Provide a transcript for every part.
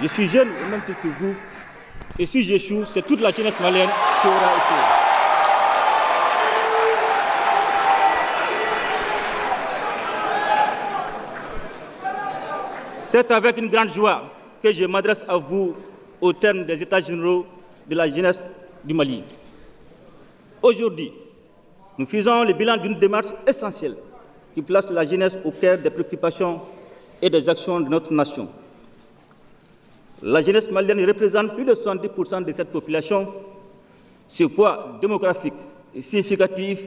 Je suis jeune au même titre que vous, et si j'échoue, c'est toute la jeunesse malienne qui aura échoué. C'est avec une grande joie que je m'adresse à vous au terme des États généraux de la jeunesse du Mali. Aujourd'hui, nous faisons le bilan d'une démarche essentielle qui place la jeunesse au cœur des préoccupations et des actions de notre nation. La jeunesse malienne représente plus de 70% de cette population. Ce poids démographique et significatif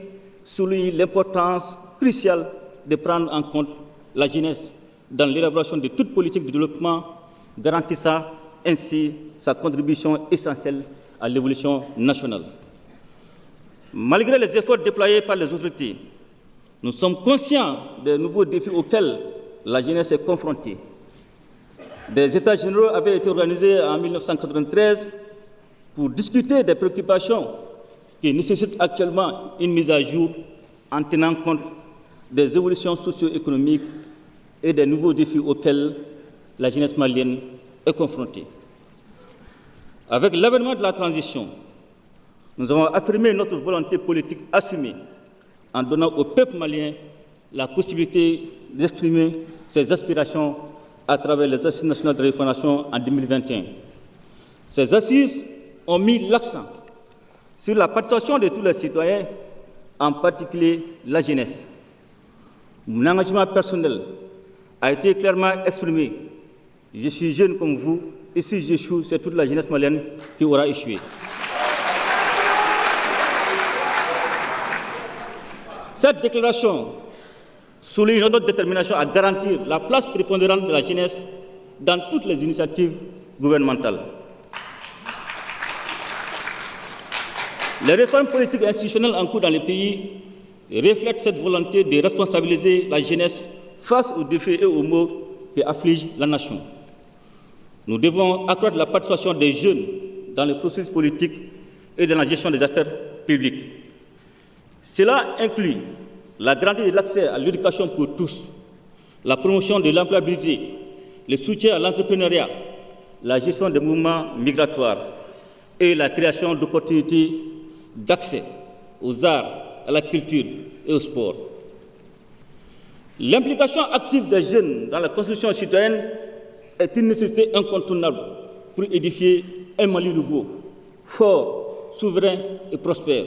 souligne l'importance cruciale de prendre en compte la jeunesse dans l'élaboration de toute politique de développement, garantissant ainsi sa contribution essentielle à l'évolution nationale. Malgré les efforts déployés par les autorités, nous sommes conscients des nouveaux défis auxquels la jeunesse est confrontée. Des États généraux avaient été organisés en 1993 pour discuter des préoccupations qui nécessitent actuellement une mise à jour en tenant compte des évolutions socio-économiques et des nouveaux défis auxquels la jeunesse malienne est confrontée. Avec l'avènement de la transition, nous avons affirmé notre volonté politique assumée en donnant au peuple malien la possibilité d'exprimer ses aspirations à travers les Assises nationales de la Refondation en 2021. Ces assises ont mis l'accent sur la participation de tous les citoyens, en particulier la jeunesse. Mon engagement personnel a été clairement exprimé. Je suis jeune comme vous, et si j'échoue, c'est toute la jeunesse malienne qui aura échoué. Cette déclaration souligne notre détermination à garantir la place prépondérante de la jeunesse dans toutes les initiatives gouvernementales. Les réformes politiques et institutionnelles en cours dans le pays reflètent cette volonté de responsabiliser la jeunesse face aux défis et aux maux qui affligent la nation. Nous devons accroître la participation des jeunes dans le processus politique et dans la gestion des affaires publiques. Cela inclut la garantie de l'accès à l'éducation pour tous, la promotion de l'employabilité, le soutien à l'entrepreneuriat, la gestion des mouvements migratoires et la création d'opportunités d'accès aux arts, à la culture et au sport. L'implication active des jeunes dans la construction citoyenne est une nécessité incontournable pour édifier un Mali nouveau, fort, souverain et prospère.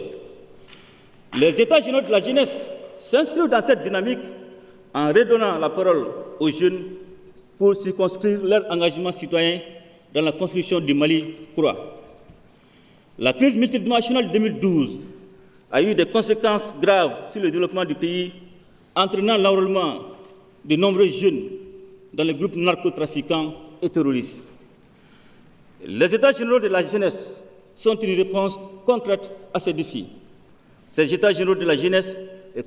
Les États généraux de la jeunesse s'inscrivent dans cette dynamique en redonnant la parole aux jeunes pour circonscrire leur engagement citoyen dans la construction du Mali croît. La crise multidimensionnelle de 2012 a eu des conséquences graves sur le développement du pays, entraînant l'enrôlement de nombreux jeunes dans les groupes narcotrafiquants et terroristes. Les États généraux de la jeunesse sont une réponse concrète à ces défis. Ces États généraux de la jeunesse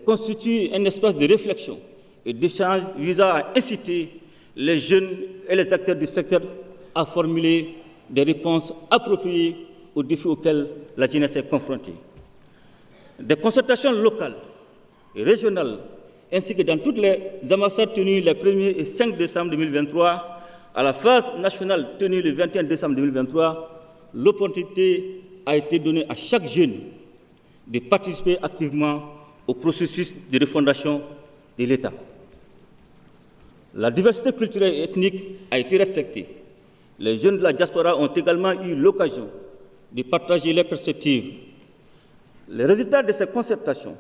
constituent un espace de réflexion et d'échange visant à inciter les jeunes et les acteurs du secteur à formuler des réponses appropriées aux défis auxquels la jeunesse est confrontée. Des concertations locales et régionales, ainsi que dans toutes les ambassades tenues les 1er et 5 décembre 2023, à la phase nationale tenue le 21 décembre 2023, l'opportunité a été donnée à chaque jeune de participer activement au processus de refondation de l'État. La diversité culturelle et ethnique a été respectée. Les jeunes de la diaspora ont également eu l'occasion de partager leurs perspectives. Les résultats de ces concertations,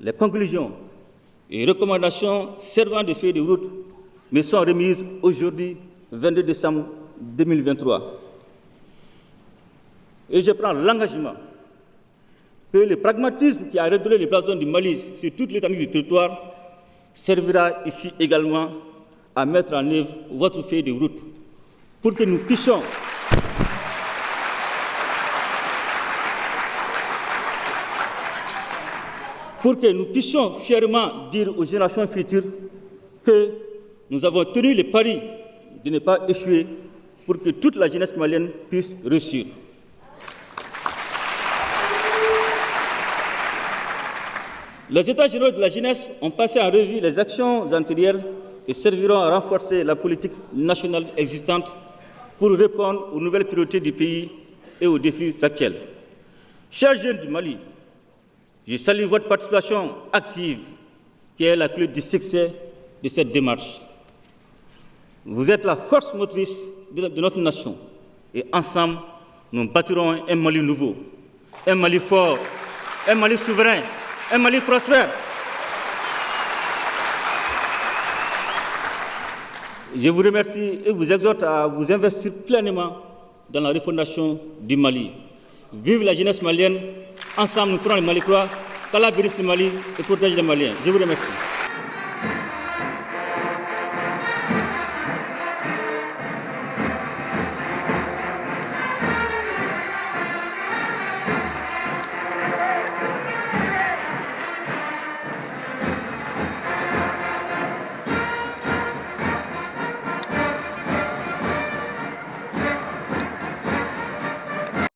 les conclusions et recommandations servant de feuille de route me sont remises aujourd'hui, 22 décembre 2023. Et je prends l'engagement que le pragmatisme qui a redonné les blason du Mali sur toute l'étendue du territoire servira ici également à mettre en œuvre votre feuille de route pour que nous puissions pour que nous puissions fièrement dire aux générations futures que nous avons tenu le pari de ne pas échouer pour que toute la jeunesse malienne puisse réussir. Les États généraux de la jeunesse ont passé en revue les actions antérieures et serviront à renforcer la politique nationale existante pour répondre aux nouvelles priorités du pays et aux défis actuels. Chers jeunes du Mali, je salue votre participation active qui est la clé du succès de cette démarche. Vous êtes la force motrice de notre nation et ensemble, nous bâtirons un Mali nouveau, un Mali fort, un Mali souverain, un Mali prospère. Je vous remercie et vous exhorte à vous investir pleinement dans la refondation du Mali. Vive la jeunesse malienne, ensemble nous ferons le Mali croix, qu'Allah bénisse le Mali et protège les Maliens. Je vous remercie.